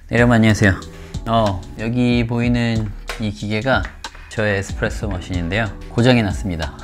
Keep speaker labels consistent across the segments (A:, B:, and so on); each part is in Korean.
A: 네, 여러분 안녕하세요. 여기 보이는 이 기계가 저의 에스프레소 머신인데요. 고장이 났습니다.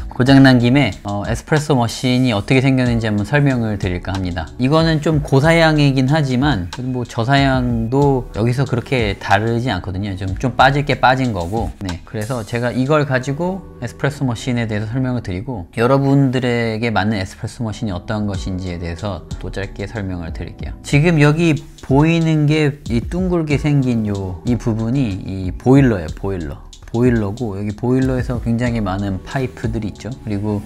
A: 고장난 김에 에스프레소 머신이 어떻게 생겼는지 한번 설명을 드릴까 합니다. 이거는 좀 고사양이긴 하지만 뭐 저사양도 여기서 그렇게 다르지 않거든요. 좀 빠질 게 빠진 거고. 네, 그래서 제가 이걸 가지고 에스프레소 머신에 대해서 설명을 드리고 여러분들에게 맞는 에스프레소 머신이 어떤 것인지에 대해서 또 짧게 설명을 드릴게요. 지금 여기 보이는 게 이 둥글게 생긴 이 부분이 이 보일러예요. 보일러고, 여기 보일러에서 굉장히 많은 파이프들이 있죠. 그리고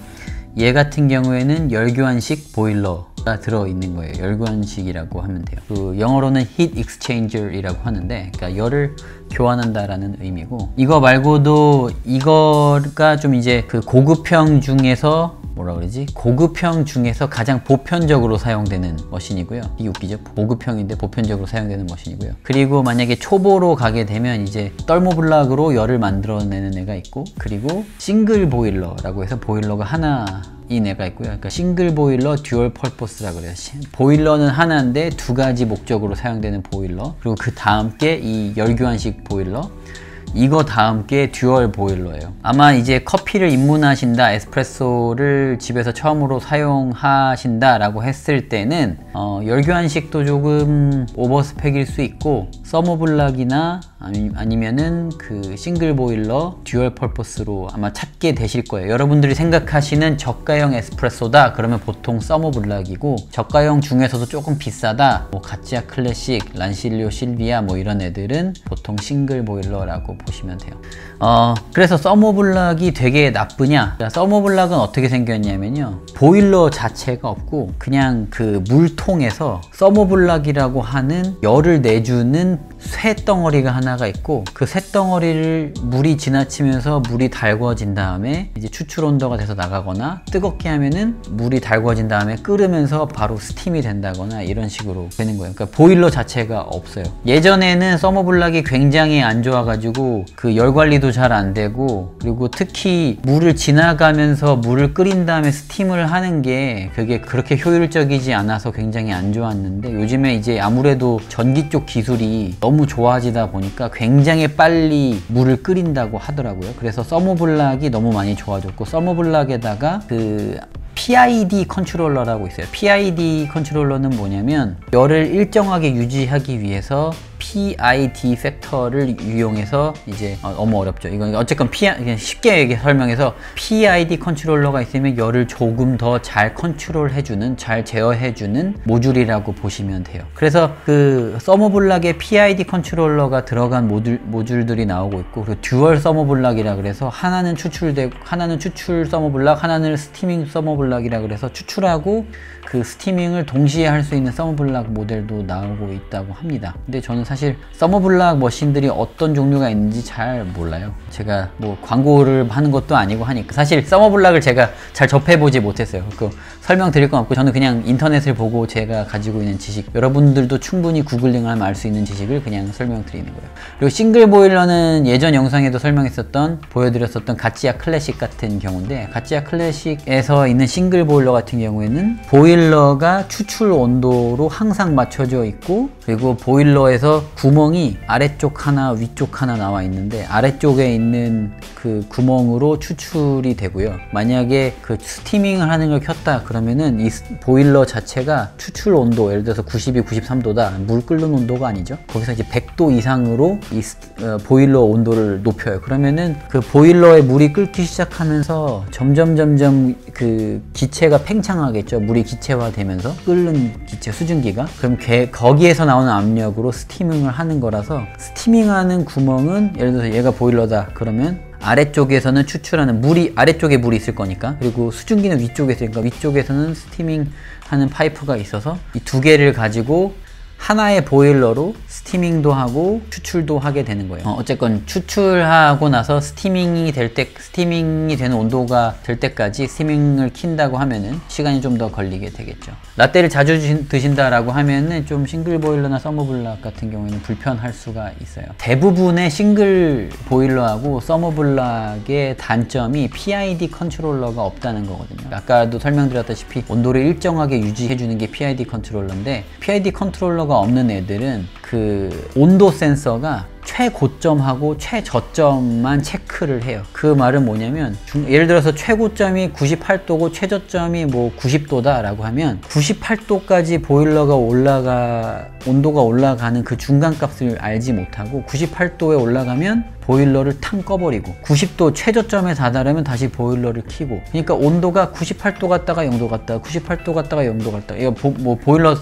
A: 얘 같은 경우에는 열교환식 보일러가 들어있는 거예요. 열교환식이라고 하면 돼요. 그 영어로는 heat exchanger 이라고 하는데, 그러니까 열을 교환한다라는 의미고, 이거 말고도 이거가 좀 이제 그 고급형 중에서 고급형 중에서 가장 보편적으로 사용되는 머신이고요. 이게 웃기죠? 고급형인데 보편적으로 사용되는 머신이고요. 그리고 만약에 초보로 가게 되면 이제 떨모블락으로 열을 만들어내는 애가 있고, 그리고 싱글 보일러라고 해서 보일러가 하나인 애가 있고요. 그러니까 싱글 보일러, 듀얼 펄포스라고 그래요. 보일러는 하나인데 두 가지 목적으로 사용되는 보일러, 그리고 그 다음 게 이 열교환식 보일러, 이거 다음 게 듀얼 보일러예요. 아마 이제 커피를 입문하신다, 에스프레소를 집에서 처음으로 사용하신다 라고 했을 때는 열교환식도 조금 오버스펙일 수 있고, 서머블락이나 아니면은 그 싱글 보일러, 듀얼 펄포스로 아마 찾게 되실 거예요. 여러분들이 생각하시는 저가형 에스프레소다 그러면 보통 서머블락이고, 저가형 중에서도 조금 비싸다, 뭐 가찌아 클래식, 란실리오 실비아 뭐 이런 애들은 보통 싱글 보일러라고 보시면 돼요. 그래서 서머블락이 되게 나쁘냐? 서머블락은 어떻게 생겼냐면요, 보일러 자체가 없고 그냥 그 물통에서 서머블락이라고 하는 열을 내주는 쇳덩어리가 하나가 있고, 그 쇳덩어리를 물이 지나치면서 물이 달궈진 다음에 이제 추출 온도가 돼서 나가거나, 뜨겁게 하면은 물이 달궈진 다음에 끓으면서 바로 스팀이 된다거나 이런 식으로 되는 거예요. 그러니까 보일러 자체가 없어요. 예전에는 서머블락이 굉장히 안 좋아가지고 그 열 관리도 잘 안 되고, 그리고 특히 물을 지나가면서 물을 끓인 다음에 스팀을 하는 게 그게 그렇게 효율적이지 않아서 굉장히 안 좋았는데, 요즘에 이제 아무래도 전기 쪽 기술이 너무 좋아지다 보니까 굉장히 빨리 물을 끓인다고 하더라고요. 그래서 서머블락이 너무 많이 좋아졌고, 서머블락에다가 그 PID 컨트롤러라고 있어요. PID 컨트롤러는 뭐냐면 열을 일정하게 유지하기 위해서 PID 팩터를 이용해서 이제 너무 어렵죠. 이건 어쨌건 그냥 쉽게 설명해서 PID 컨트롤러가 있으면 열을 조금 더 잘 컨트롤해주는, 잘 제어해주는 모듈이라고 보시면 돼요. 그래서 그 서머블락에 PID 컨트롤러가 들어간 모듈들이 나오고 있고, 그리고 듀얼 서머블락이라 그래서 하나는 추출 서머블락, 하나는 스티밍 서머블락이라 그래서 추출하고 그 스티밍을 동시에 할 수 있는 서머블락 모델도 나오고 있다고 합니다. 근데 저는 사실 서머블락 머신들이 어떤 종류가 있는지 잘 몰라요. 제가 뭐 광고를 하는 것도 아니고 하니까 사실 서머블락을 제가 잘 접해보지 못했어요. 그 설명드릴 건 없고, 저는 그냥 인터넷을 보고 제가 가지고 있는 지식, 여러분들도 충분히 구글링을 하면 알 수 있는 지식을 그냥 설명드리는 거예요. 그리고 싱글 보일러는 예전 영상에도 보여드렸었던 가찌아 클래식 같은 경우인데, 가찌아 클래식에서 있는 싱글 보일러 같은 경우에는 보일러가 추출 온도로 항상 맞춰져 있고, 그리고 보일러에서 구멍이 아래쪽 하나 위쪽 하나 나와 있는데, 아래쪽에 있는 그 구멍으로 추출이 되고요. 만약에 그 스티밍을 하는 걸 켰다 그러면은 이 보일러 자체가 추출 온도, 예를 들어서 92, 93도다, 물 끓는 온도가 아니죠. 거기서 이제 100도 이상으로 이 보일러 온도를 높여요. 그러면은 그 보일러에 물이 끓기 시작하면서 점점 그 기체가 팽창하겠죠. 물이 기체화 되면서 끓는 기체, 수증기가. 그럼 거기에서 나오는 압력으로 스티밍을 하는 거라서, 스티밍하는 구멍은 예를 들어서 얘가 보일러다 그러면 아래쪽에서는 추출하는 아래쪽에 물이 있을 거니까, 그리고 수증기는 위쪽에 있으니까 위쪽에서는 스티밍 하는 파이프가 있어서 이 두 개를 가지고 하나의 보일러로 스티밍도 하고 추출도 하게 되는 거예요. 어쨌건 추출하고 나서 스티밍이 되는 온도가 될 때까지 스티밍을 킨다고 하면은 시간이 좀 더 걸리게 되겠죠. 라떼를 자주 드신다라고 하면은 좀 싱글 보일러나 서머블락 같은 경우에는 불편할 수가 있어요. 대부분의 싱글 보일러하고 서머블락의 단점이 PID 컨트롤러가 없다는 거거든요. 아까도 설명드렸다시피 온도를 일정하게 유지해주는 게 PID 컨트롤러인데, PID 컨트롤러가 보일러가 없는 애들은 그 온도 센서가 최고점하고 최저점만 체크를 해요. 그 말은 뭐냐면 예를 들어서 최고점이 98도고 최저점이 뭐 90도다 라고 하면 98도까지 보일러가 온도가 올라가는 그 중간값을 알지 못하고 98도에 올라가면 보일러를 탕 꺼버리고 90도 최저점에 다다르면 다시 보일러를 켜고, 그러니까 온도가 98도 갔다가 0도 갔다가 98도 갔다가 0도 갔다가, 이거 보일러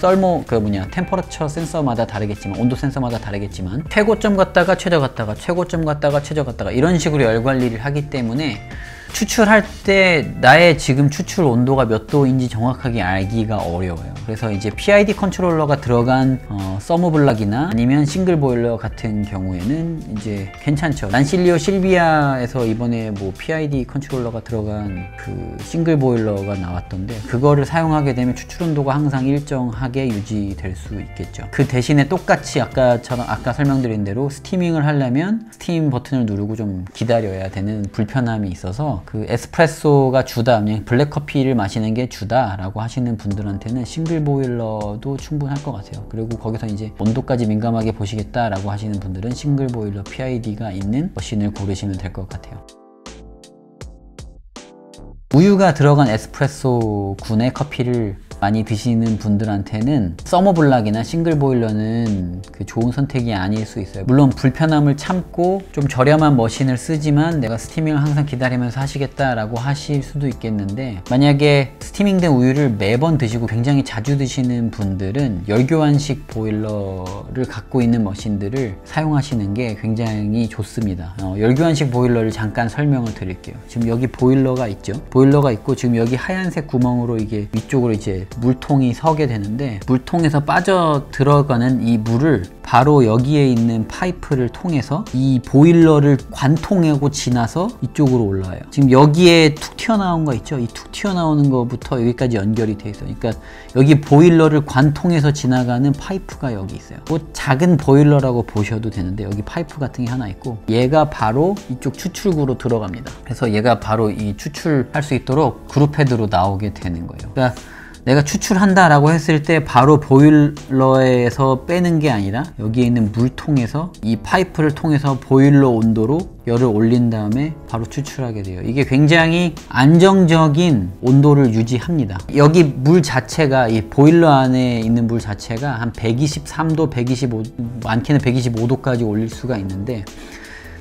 A: 템퍼러처 센서마다 다르겠지만, 온도 센서마다 다르겠지만 최고점 갔다가 최저 갔다가 최고점 갔다가 최저 갔다가 이런 식으로 열 관리를 하기 때문에 추출할 때 나의 지금 추출 온도가 몇 도인지 정확하게 알기가 어려워요. 그래서 이제 PID 컨트롤러가 들어간 서머블락이나 아니면 싱글 보일러 같은 경우에는 이제 괜찮죠. 란실리오 실비아에서 이번에 뭐 PID 컨트롤러가 들어간 그 싱글 보일러가 나왔던데, 그거를 사용하게 되면 추출 온도가 항상 일정하게 유지될 수 있겠죠. 그 대신에 똑같이 아까 설명드린 대로 스티밍을 하려면 스팀 버튼을 누르고 좀 기다려야 되는 불편함이 있어서, 그 에스프레소가 주다, 그냥 블랙커피를 마시는 게 주다 라고 하시는 분들한테는 싱글 보일러도 충분할 것 같아요. 그리고 거기서 이제 온도까지 민감하게 보시겠다 라고 하시는 분들은 싱글 보일러 PID가 있는 머신을 고르시면 될 것 같아요. 우유가 들어간 에스프레소 군의 커피를 많이 드시는 분들한테는 서머블락이나 싱글 보일러는 그 좋은 선택이 아닐 수 있어요. 물론 불편함을 참고 좀 저렴한 머신을 쓰지만 내가 스티밍을 항상 기다리면서 하시겠다라고 하실 수도 있겠는데, 만약에 스티밍된 우유를 매번 드시고 굉장히 자주 드시는 분들은 열교환식 보일러를 갖고 있는 머신들을 사용하시는 게 굉장히 좋습니다. 열교환식 보일러를 잠깐 설명을 드릴게요. 지금 여기 보일러가 있죠. 보일러가 있고 지금 여기 하얀색 구멍으로 이게 위쪽으로 이제 물통이 서게 되는데, 물통에서 빠져 들어가는 이 물을 바로 여기에 있는 파이프를 통해서 이 보일러를 관통하고 지나서 이쪽으로 올라와요. 지금 여기에 툭 튀어나온 거 있죠? 이 툭 튀어나오는 거부터 여기까지 연결이 돼 있어요. 그러니까 여기 보일러를 관통해서 지나가는 파이프가 여기 있어요. 뭐 작은 보일러라고 보셔도 되는데 여기 파이프 같은 게 하나 있고, 얘가 바로 이쪽 추출구로 들어갑니다. 그래서 얘가 바로 이 추출할 수 있도록 그룹 헤드로 나오게 되는 거예요. 그러니까 내가 추출한다 라고 했을 때 바로 보일러에서 빼는 게 아니라 여기에 있는 물통에서 이 파이프를 통해서 보일러 온도로 열을 올린 다음에 바로 추출하게 돼요. 이게 굉장히 안정적인 온도를 유지합니다. 여기 물 자체가, 이 보일러 안에 있는 물 자체가 한 123도, 125, 많게는 125도까지 올릴 수가 있는데,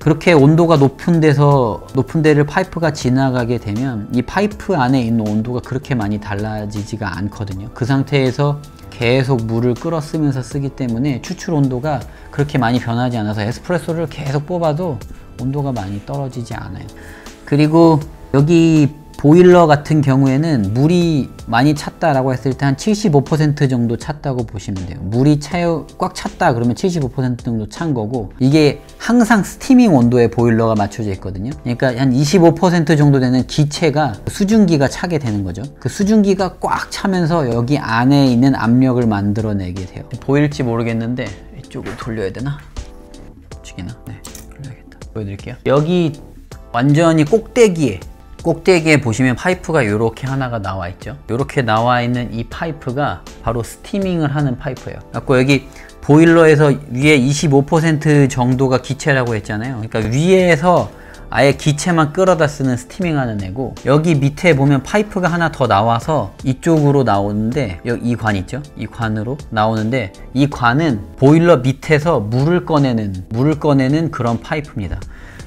A: 그렇게 온도가 높은 데를 파이프가 지나가게 되면 이 파이프 안에 있는 온도가 그렇게 많이 달라지지가 않거든요. 그 상태에서 계속 물을 끌어 쓰면서 쓰기 때문에 추출 온도가 그렇게 많이 변하지 않아서 에스프레소를 계속 뽑아도 온도가 많이 떨어지지 않아요. 그리고 여기 보일러 같은 경우에는 물이 많이 찼다라고 했을 때 한 75% 정도 찼다고 보시면 돼요. 물이 꽉 찼다 그러면 75% 정도 찬 거고, 이게 항상 스티밍 온도에 보일러가 맞춰져 있거든요. 그러니까 한 25% 정도 되는 기체가, 수증기가 차게 되는 거죠. 그 수증기가 꽉 차면서 여기 안에 있는 압력을 만들어내게 돼요. 보일지 모르겠는데 이쪽으로 돌려야 되나? 죽이나? 네, 돌려야겠다. 보여드릴게요. 여기 완전히 꼭대기에 보시면 파이프가 이렇게 하나가 나와 있죠. 이렇게 나와 있는 이 파이프가 바로 스티밍을 하는 파이프예요. 그래서 여기 보일러에서 위에 25% 정도가 기체라고 했잖아요. 그러니까 위에서 아예 기체만 끌어다 쓰는 스티밍 하는 애고, 여기 밑에 보면 파이프가 하나 더 나와서 이쪽으로 나오는데, 여기 이 관 있죠? 이 관으로 나오는데, 이 관은 보일러 밑에서 물을 꺼내는 그런 파이프입니다.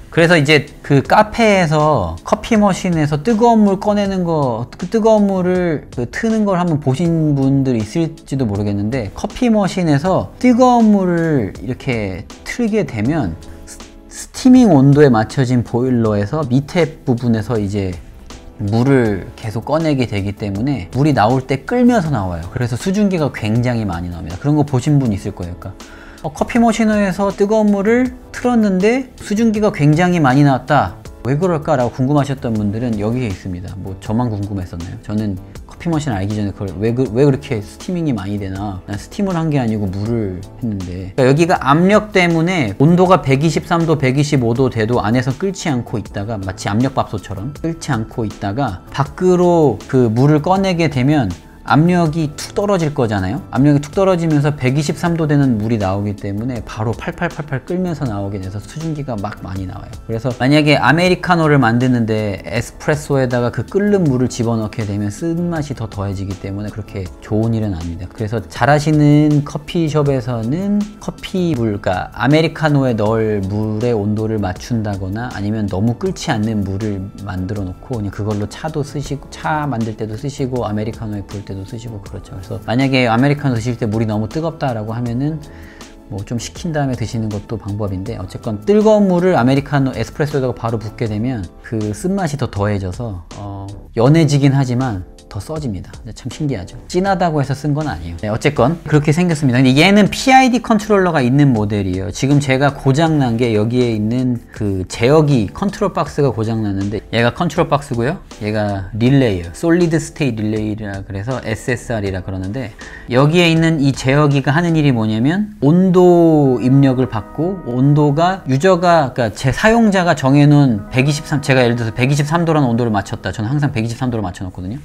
A: 그래서 이제 그 카페에서 커피 머신에서 뜨거운 물 꺼내는 거, 그 뜨거운 물을 트는 걸 한번 보신 분들이 있을지도 모르겠는데, 커피 머신에서 뜨거운 물을 이렇게 틀게 되면 스티밍 온도에 맞춰진 보일러에서 밑에 부분에서 이제 물을 계속 꺼내게 되기 때문에 물이 나올 때 끌면서 나와요. 그래서 수증기가 굉장히 많이 나옵니다. 그런 거 보신 분 있을 거예요. 그러니까 커피 머신에서 뜨거운 물을 틀었는데 수증기가 굉장히 많이 나왔다, 왜 그럴까 라고 궁금하셨던 분들은 여기에 있습니다. 뭐 저만 궁금했었나요? 저는 커피 머신 알기 전에 그걸 왜 그렇게 스티밍이 많이 되나, 난 스팀을 한 게 아니고 물을 했는데, 그러니까 여기가 압력 때문에 온도가 123도 125도 돼도 안에서 끓지 않고 있다가, 마치 압력밥솥처럼 끓지 않고 있다가 밖으로 그 물을 꺼내게 되면 압력이 툭 떨어질 거잖아요. 압력이 툭 떨어지면서 123도 되는 물이 나오기 때문에 바로 팔팔팔팔 끓면서 나오게 돼서 수증기가 막 많이 나와요. 그래서 만약에 아메리카노를 만드는데 에스프레소에다가 그 끓는 물을 집어넣게 되면 쓴맛이 더 더해지기 때문에 그렇게 좋은 일은 아닙니다. 그래서 잘하시는 커피숍에서는 커피물, 그러니까 아메리카노에 넣을 물의 온도를 맞춘다거나 아니면 너무 끓지 않는 물을 만들어 놓고 그냥 그걸로 차도 쓰시고, 차 만들 때도 쓰시고 아메리카노에 부을 때도 쓰시고 그렇죠. 그래서 만약에 아메리카노 드실 때 물이 너무 뜨겁다라고 하면은 뭐 좀 식힌 다음에 드시는 것도 방법인데, 어쨌건 뜨거운 물을 아메리카노 에스프레소에다가 바로 붓게 되면 그 쓴맛이 더 더해져서 연해지긴 하지만 더 써집니다. 참 신기하죠. 진하다고 해서 쓴 건 아니에요. 네, 어쨌건 그렇게 생겼습니다. 근데 얘는 PID 컨트롤러가 있는 모델이에요. 지금 제가 고장난 게 여기에 있는 그 제어기 컨트롤 박스가 고장났는데, 얘가 컨트롤 박스고요, 얘가 릴레이예요. 솔리드 스테이트 릴레이라 그래서 SSR이라 그러는데, 여기에 있는 이 제어기가 하는 일이 뭐냐면 온도 입력을 받고, 온도가 유저가, 그러니까 제 사용자가 정해놓은 123, 제가 예를 들어서 123도라는 온도를 맞췄다. 저는 항상 123도로 맞춰놓거든요.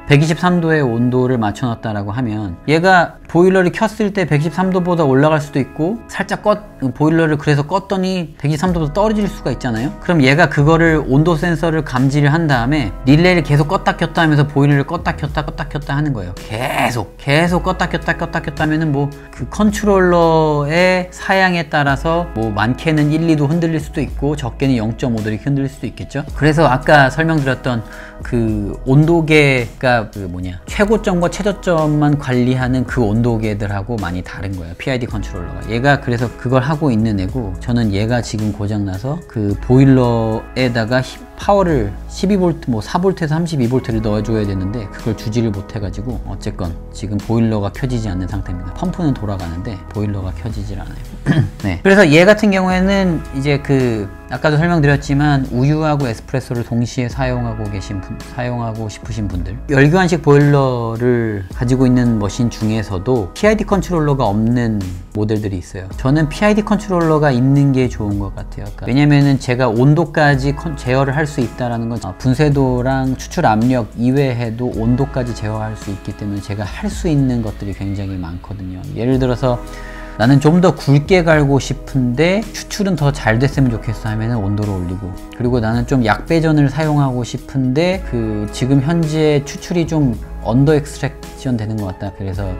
A: 123도의 온도를 맞춰놨다라고 하면 얘가 보일러를 켰을 때 123도보다 올라갈 수도 있고, 살짝 보일러를 그래서 껐더니 123도보다 떨어질 수가 있잖아요. 그럼 얘가 그거를 온도 센서를 감지를 한 다음에 릴레이를 계속 껐다 켰다 하면서 보일러를 껐다 켰다 하는 거예요. 계속 껐다 켰다 하면은 뭐 그 컨트롤러의 사양에 따라서 뭐 많게는 1, 2도 흔들릴 수도 있고 적게는 0.5도 이렇게 흔들릴 수도 있겠죠. 그래서 아까 설명드렸던 그 온도계가 그 뭐냐, 최고점과 최저점만 관리하는 그 온도계들하고 많이 다른 거예요, PID 컨트롤러가. 얘가 그래서 그걸 하고 있는 애고, 저는 얘가 지금 고장나서 그 보일러에다가 파워를 12V, 뭐 4V에서 32V를 넣어줘야 되는데 그걸 주지를 못해가지고 어쨌건 지금 보일러가 켜지지 않는 상태입니다. 펌프는 돌아가는데 보일러가 켜지질 않아요. 네. 그래서 얘 같은 경우에는 이제 그 아까도 설명드렸지만 우유하고 에스프레소를 동시에 사용하고 싶으신 분들, 열교환식 보일러를 가지고 있는 머신 중에서도 PID 컨트롤러가 없는 모델들이 있어요. 저는 PID 컨트롤러가 있는 게 좋은 것 같아요. 그러니까 왜냐면은 제가 온도까지 제어를 할 수 있다라는 건 분쇄도랑 추출 압력 이외에도 온도까지 제어할 수 있기 때문에 제가 할 수 있는 것들이 굉장히 많거든요. 예를 들어서 나는 좀 더 굵게 갈고 싶은데 추출은 더 잘 됐으면 좋겠어 하면은 온도를 올리고, 그리고 나는 좀 약배전을 사용하고 싶은데 그 지금 현재 추출이 좀 언더 엑스트랙션 되는 것 같다, 그래서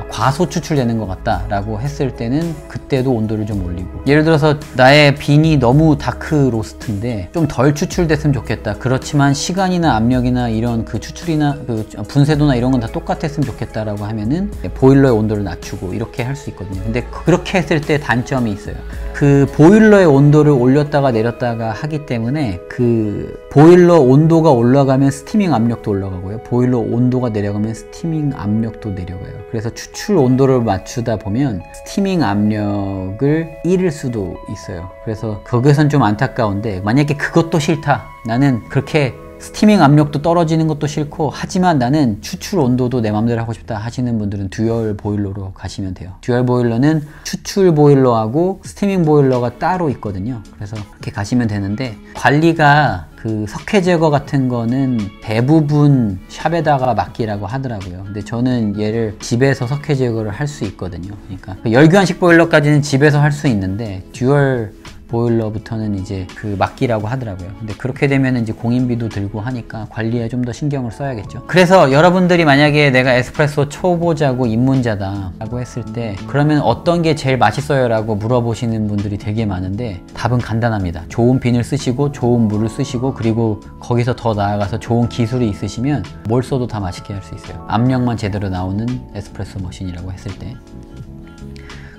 A: 과소 추출되는 것 같다 라고 했을 때는 그때도 온도를 좀 올리고, 예를 들어서 나의 빈이 너무 다크 로스트인데 좀 덜 추출됐으면 좋겠다, 그렇지만 시간이나 압력이나 이런 그 추출이나 그 분쇄도나 이런 건 다 똑같았으면 좋겠다 라고 하면은 보일러의 온도를 낮추고 이렇게 할 수 있거든요. 근데 그렇게 했을 때 단점이 있어요. 그 보일러의 온도를 올렸다가 내렸다가 하기 때문에 그 보일러 온도가 올라가면 스티밍 압력도 올라가고요, 보일러 온도가 내려가면 스티밍 압력도 내려가요. 그래서 추출 온도를 맞추다 보면 스티밍 압력을 잃을 수도 있어요. 그래서 거기선 좀 안타까운데, 만약에 그것도 싫다, 나는 그렇게 스티밍 압력도 떨어지는 것도 싫고 하지만 나는 추출 온도도 내 맘대로 하고 싶다 하시는 분들은 듀얼 보일러로 가시면 돼요. 듀얼 보일러는 추출 보일러하고 스티밍 보일러가 따로 있거든요. 그래서 그렇게 가시면 되는데, 관리가 그 석회 제거 같은 거는 대부분 샵에다가 맡기라고 하더라고요. 근데 저는 얘를 집에서 석회 제거를 할 수 있거든요. 그러니까 열교환식 보일러까지는 집에서 할 수 있는데 듀얼 보일러부터는 이제 그 맡기라고 하더라고요. 근데 그렇게 되면 이제 공인비도 들고 하니까 관리에 좀 더 신경을 써야겠죠. 그래서 여러분들이 만약에 내가 에스프레소 초보자고 입문자다 라고 했을 때 그러면 어떤 게 제일 맛있어요? 라고 물어보시는 분들이 되게 많은데 답은 간단합니다. 좋은 빈을 쓰시고 좋은 물을 쓰시고, 그리고 거기서 더 나아가서 좋은 기술이 있으시면 뭘 써도 다 맛있게 할 수 있어요. 압력만 제대로 나오는 에스프레소 머신이라고 했을 때.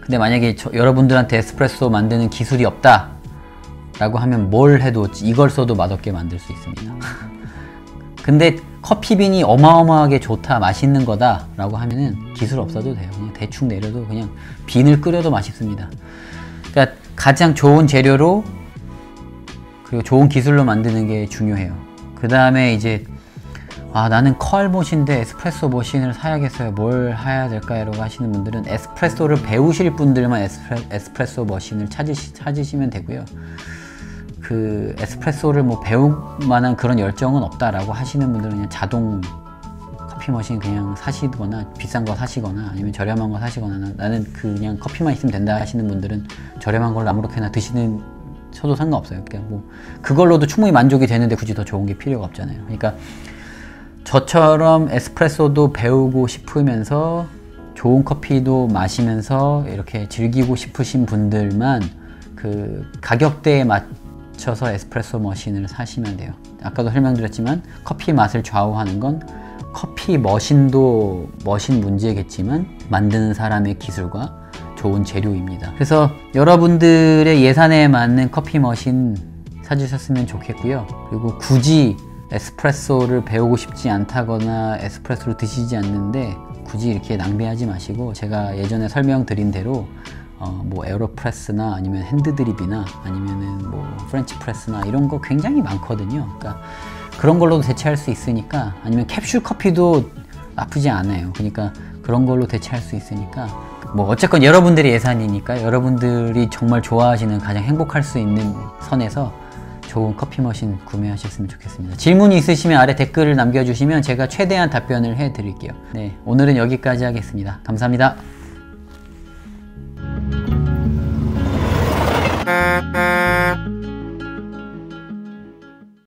A: 근데 만약에 여러분들한테 에스프레소 만드는 기술이 없다 라고 하면 뭘 해도 이걸 써도 맛없게 만들 수 있습니다. 근데 커피빈이 어마어마하게 좋다, 맛있는 거다 라고 하면은 기술 없어도 돼요. 그냥 대충 내려도 그냥 빈을 끓여도 맛있습니다. 그러니까 가장 좋은 재료로 그리고 좋은 기술로 만드는 게 중요해요. 그 다음에 이제 나는 컬못인데 에스프레소 머신을 사야겠어요, 뭘 해야 될까요? 라고 하시는 분들은 에스프레소를 배우실 분들만 에스프레소 머신을 찾으시면 되고요. 그 에스프레소를 뭐 배울 만한 그런 열정은 없다라고 하시는 분들은 그냥 자동 커피 머신 그냥 사시거나 비싼 거 사시거나 아니면 저렴한 거 사시거나 나는 그냥 커피만 있으면 된다 하시는 분들은 저렴한 걸로 아무렇게나 드시는 쳐도 상관없어요. 그러니까 뭐 그걸로도 충분히 만족이 되는데 굳이 더 좋은 게 필요가 없잖아요. 그러니까 저처럼 에스프레소도 배우고 싶으면서 좋은 커피도 마시면서 이렇게 즐기고 싶으신 분들만 그 가격대에 맞춰서 에스프레소 머신을 사시면 돼요. 아까도 설명드렸지만 커피 맛을 좌우하는 건 커피 머신도 머신 문제겠지만 만드는 사람의 기술과 좋은 재료입니다. 그래서 여러분들의 예산에 맞는 커피 머신 사주셨으면 좋겠고요. 그리고 굳이 에스프레소를 배우고 싶지 않다거나 에스프레소를 드시지 않는데 굳이 이렇게 낭비하지 마시고 제가 예전에 설명드린 대로 뭐 에어로프레스나 아니면 핸드드립이나 아니면은 뭐 프렌치 프레스나 이런 거 굉장히 많거든요. 그러니까 그런 걸로도 대체할 수 있으니까 아니면 캡슐 커피도 나쁘지 않아요. 그러니까 그런 걸로 대체할 수 있으니까 뭐 어쨌건 여러분들의 예산이니까 여러분들이 정말 좋아하시는 가장 행복할 수 있는 선에서 좋은 커피 머신 구매하셨으면 좋겠습니다. 질문이 있으시면 아래 댓글을 남겨주시면 제가 최대한 답변을 해드릴게요. 네, 오늘은 여기까지 하겠습니다. 감사합니다.